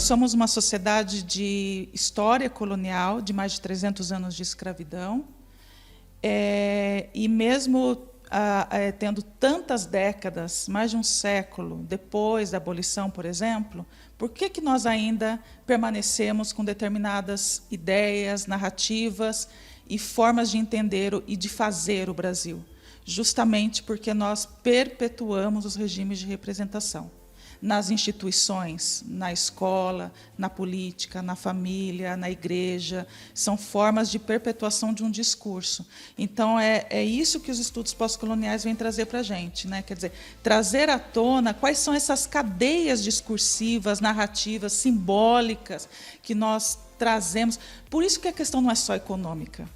somos uma sociedade de história colonial, de mais de 300 anos de escravidão, e mesmo tendo tantas décadas, mais de um século depois da abolição, por exemplo, por que nós ainda permanecemos com determinadas ideias, narrativas e formas de entender e de fazer o Brasil? Justamente porque nós perpetuamos os regimes de representação. Nas instituições, na escola, na política, na família, na igreja, são formas de perpetuação de um discurso. Então, é isso que os estudos pós-coloniais vêm trazer para a gente, né? Quer dizer, trazer à tona quais são essas cadeias discursivas, narrativas, simbólicas que nós trazemos. Por isso que a questão não é só econômica.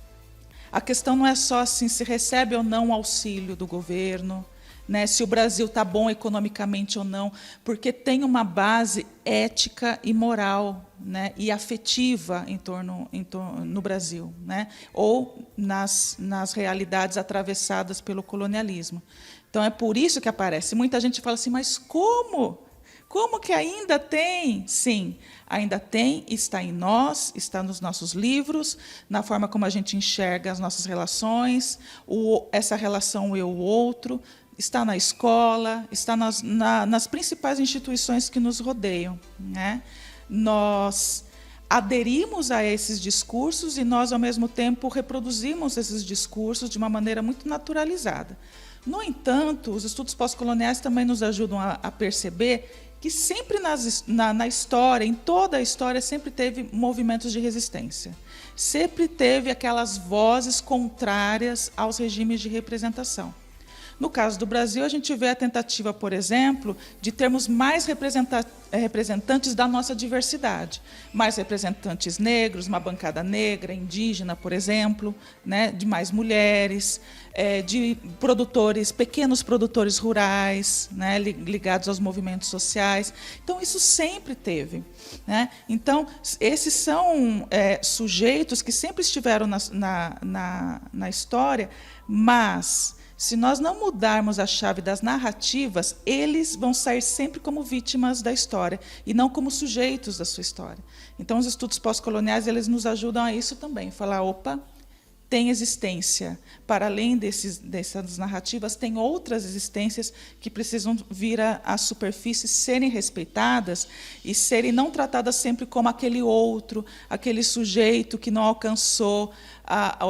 A questão não é só assim, se recebe ou não auxílio do governo, né, se o Brasil está bom economicamente ou não, porque tem uma base ética e moral, né, e afetiva no Brasil, né, ou nas realidades atravessadas pelo colonialismo. Então, é por isso que aparece. Muita gente fala assim, mas como? Como que ainda tem? Sim, ainda tem, está em nós, está nos nossos livros, na forma como a gente enxerga as nossas relações, essa relação eu-outro, está na escola, está nas principais instituições que nos rodeiam, né? Nós aderimos a esses discursos e nós, ao mesmo tempo, reproduzimos esses discursos de uma maneira muito naturalizada. No entanto, os estudos pós-coloniais também nos ajudam a perceber que sempre na história, em toda a história, sempre teve movimentos de resistência. Sempre teve aquelas vozes contrárias aos regimes de representação. No caso do Brasil, a gente vê a tentativa, por exemplo, de termos mais representantes da nossa diversidade. Mais representantes negros, uma bancada negra, indígena, por exemplo, né, de mais mulheres, de pequenos produtores rurais, né, ligados aos movimentos sociais. Então, isso sempre teve, né? Então, esses são sujeitos que sempre estiveram na história, mas se nós não mudarmos a chave das narrativas, eles vão sair sempre como vítimas da história e não como sujeitos da sua história. Então, os estudos pós-coloniais eles nos ajudam a isso também. Falar, opa, tem existência. Para além dessas narrativas, tem outras existências que precisam vir à superfície, serem respeitadas e serem não tratadas sempre como aquele outro, aquele sujeito que não alcançou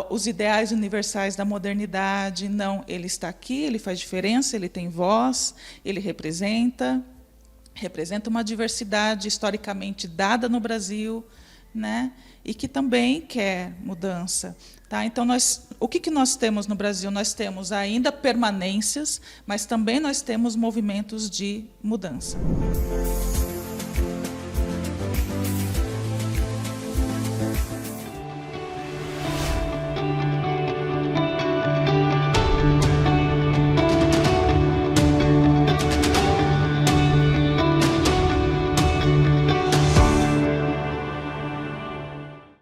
os ideais universais da modernidade. Não, ele está aqui, ele faz diferença, ele tem voz, ele representa uma diversidade historicamente dada no Brasil, né? E que também quer mudança. Tá? Então, o que nós temos no Brasil? Nós temos ainda permanências, mas também nós temos movimentos de mudança.